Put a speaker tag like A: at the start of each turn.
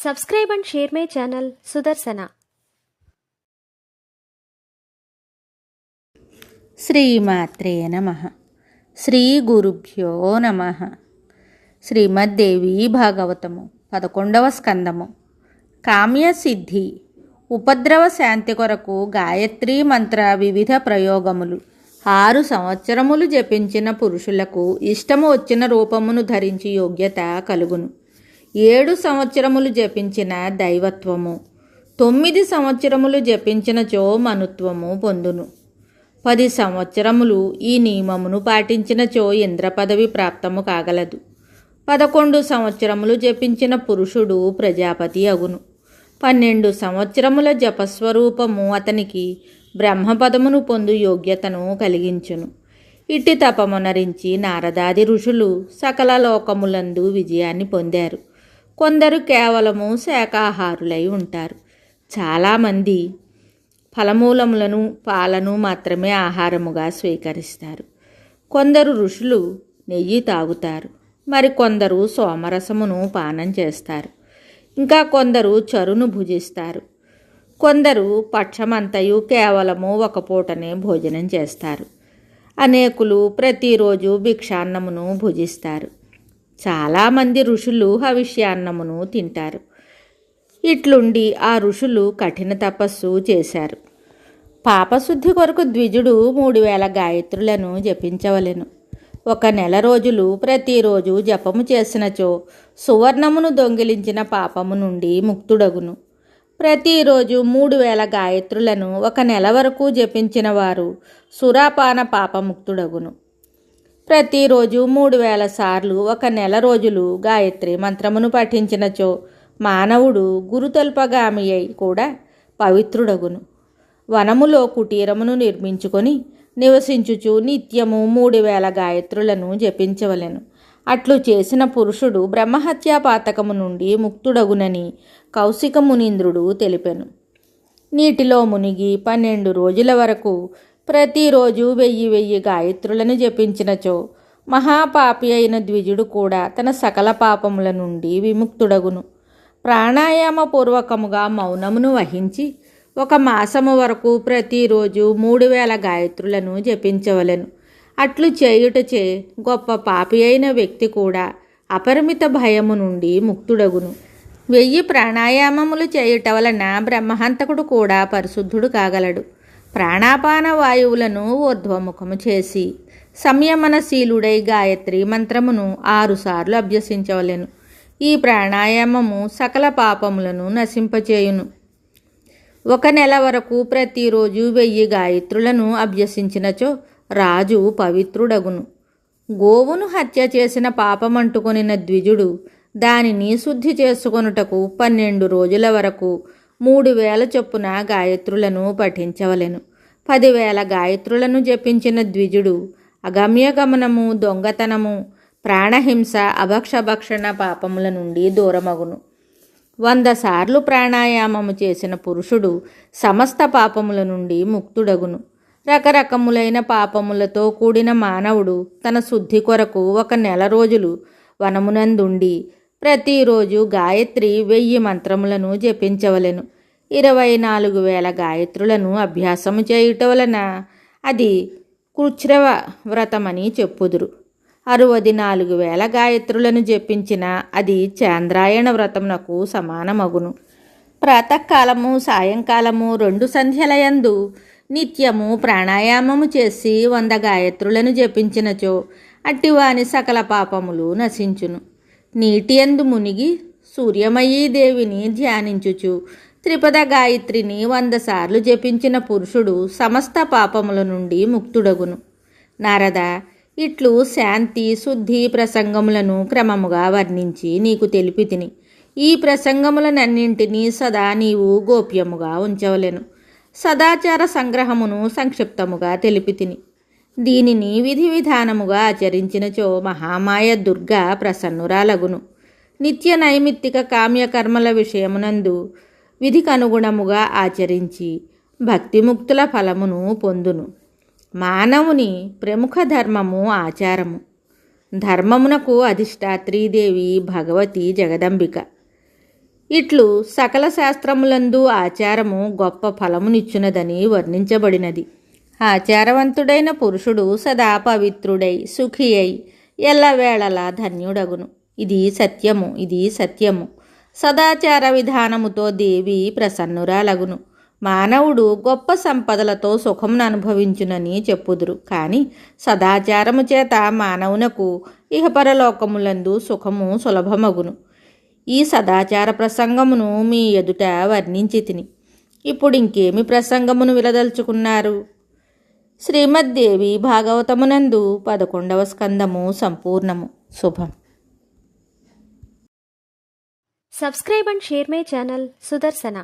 A: Subscribe and share my channel Sudarsana.
B: శ్రీమాత్రే నమః. శ్రీ గురుభ్యో నమః. శ్రీమద్దేవి భాగవతము 11వ స్కందము. కామ్యసిద్ధి ఉపద్రవ శాంతి కొరకు గాయత్రీ మంత్ర వివిధ ప్రయోగములు. 6 సంవత్సరములు జపించిన పురుషులకు ఇష్టము వచ్చిన రూపమును ధరించి యోగ్యత కలుగును. 7 సంవత్సరములు జపించిన దైవత్వము, 9 సంవత్సరములు జపించినచో మనుత్వము పొందును. 10 సంవత్సరములు ఈ నియమమును పాటించినచో ఇంద్ర పదవి ప్రాప్తము కాగలదు. 11 సంవత్సరములు జపించిన పురుషుడు ప్రజాపతి అగును. 12 సంవత్సరముల జపస్వరూపము అతనికి బ్రహ్మపదమును పొందు యోగ్యతను కలిగించును. ఇట్టి తపమునరించి నారదాది ఋషులు సకల లోకములందు విజయాన్ని పొందారు. కొందరు కేవలము శాకాహారులై ఉంటారు. చాలామంది ఫలమూలములను పాలను మాత్రమే ఆహారముగా స్వీకరిస్తారు. కొందరు ఋషులు నెయ్యి తాగుతారు. మరికొందరు సోమరసమును పానం చేస్తారు. ఇంకా కొందరు చరును భుజిస్తారు. కొందరు పక్షమంతయు కేవలము ఒక పూటనే భోజనం చేస్తారు. అనేకులు ప్రతిరోజు భిక్షాన్నమును భుజిస్తారు. చాలామంది ఋషులు హవిష్యాన్నమును తింటారు. ఇట్లుండి ఆ ఋషులు కఠిన తపస్సు చేశారు. పాపశుద్ధి కొరకు ద్విజుడు 3000 గాయత్రులను జపించవలెను. 1 నెల రోజులు ప్రతిరోజు జపము చేసినచో సువర్ణమును దొంగిలించిన పాపము నుండి ముక్తుడగును. ప్రతిరోజు 3000 గాయత్రులను 1 నెల వరకు జపించిన వారు సురాపాన పాపముక్తుడగును. ప్రతిరోజు 3000 సార్లు 1 నెల రోజులు గాయత్రి మంత్రమును పఠించినచో మానవుడు గురుతల్పగామి అయి కూడా పవిత్రుడగును. వనములో కుటీరమును నిర్మించుకొని నివసించుచు నిత్యము 3000 గాయత్రులను జపించవలెను. అట్లు చేసిన పురుషుడు బ్రహ్మహత్యా పాతకము నుండి ముక్తుడగునని కౌశిక మునీంద్రుడు తెలిపెను. నీటిలో మునిగి 12 రోజుల వరకు ప్రతిరోజు 1000 గాయత్రులను జపించినచో మహాపాపి అయిన ద్విజుడు కూడా తన సకల పాపముల నుండి విముక్తుడగును. ప్రాణాయామ పూర్వకముగా మౌనమును వహించి 1 మాసము వరకు ప్రతిరోజు 3000 గాయత్రులను జపించవలెను. అట్లు చేయుటచే గొప్ప పాపి అయిన వ్యక్తి కూడా అపరిమిత భయము నుండి ముక్తుడగును. 1000 ప్రాణాయామములు చేయుట వలన బ్రహ్మహంతకుడు కూడా పరిశుద్ధుడు కాగలడు. ప్రాణాపాన వాయువులను ఊర్ధ్వముఖము చేసి సంయమనశీలుడై గాయత్రి మంత్రమును 6 సార్లు అభ్యసించవలెను. ఈ ప్రాణాయామము సకల పాపములను నశింపచేయును. 1 నెల వరకు ప్రతిరోజు 1000 గాయత్రులను అభ్యసించినచో రాజు పవిత్రుడగును. గోవును హత్య చేసిన పాపమంటుకొనిన ద్విజుడు దానిని శుద్ధి చేసుకొనుటకు 12 రోజుల వరకు 3000 చొప్పున గాయత్రులను పఠించవలెను. 10,000 గాయత్రులను జపించిన ద్విజుడు అగమ్యగమనము, దొంగతనము, ప్రాణహింస, అభక్షభక్షణ పాపముల నుండి దూరమగును. 100 సార్లు ప్రాణాయామము చేసిన పురుషుడు సమస్త పాపముల నుండి ముక్తుడగును. రకరకములైన పాపములతో కూడిన మానవుడు తన శుద్ధి కొరకు 1 నెల రోజులు వనమునందుండి ప్రతిరోజు గాయత్రి 1000 మంత్రములను జపించవలెను. 24,000 గాయత్రులను అభ్యాసము చేయుట వలన అది కృచ్ఛ్రవ వ్రతమని చెప్పుదురు. 64,000 గాయత్రులను జపించిన అది చాంద్రాయణ వ్రతమునకు సమానమగును. ప్రాతకాలము సాయంకాలము 2 సంధ్యలయందు నిత్యము ప్రాణాయామము చేసి 100 గాయత్రులను జపించినచో అట్టివాని సకల పాపములు నశించును. నీటియందు మునిగి సూర్యమయీ దేవిని ధ్యానించుచు త్రిపద గాయత్రిని 100 సార్లు జపించిన పురుషుడు సమస్త పాపముల నుండి ముక్తుడగును. నారద, ఇట్లు శాంతి శుద్ధి ప్రసంగములను క్రమముగా వర్ణించి నీకు తెలిపితిని. ఈ ప్రసంగములనన్నింటినీ సదా నీవు గోప్యముగా ఉంచవలెను. సదాచార సంగ్రహమును సంక్షిప్తముగా తెలిపితిని. దీనిని విధి విధానముగా ఆచరించినచో మహామాయ దుర్గా ప్రసన్నురాలగును. నిత్య నైమిత్తిక కామ్యకర్మల విషయమునందు విధికనుగుణముగా ఆచరించి భక్తిముక్తుల ఫలమును పొందును. మానవుని ప్రముఖ ధర్మము ఆచారము. ధర్మమునకు అధిష్టాత్రీదేవి భగవతి జగదంబిక. ఇట్లు సకల శాస్త్రములందు ఆచారము గొప్ప ఫలమునిచ్చునదని వర్ణించబడినది. ఆచారవంతుడైన పురుషుడు సదా పవిత్రుడై సుఖి అయి ఎల్లవేళలా ధన్యుడగును. ఇది సత్యము, ఇది సత్యము. సదాచార విధానముతో దేవి ప్రసన్నురాలగును. మానవుడు గొప్ప సంపదలతో సుఖమును అనుభవించునని చెప్పుదురు. కానీ సదాచారము చేత మానవునకు ఇహపరలోకములందు సుఖము సులభమగును. ఈ సదాచార ప్రసంగమును మీ ఎదుట వర్ణించి ఇప్పుడు ఇంకేమి ప్రసంగమును విలదల్చుకున్నారు? శ్రీమద్దేవి భాగవతమునందు 11వ స్కందము సంపూర్ణము. శుభం.
A: Subscribe and share my channel Sudarsana.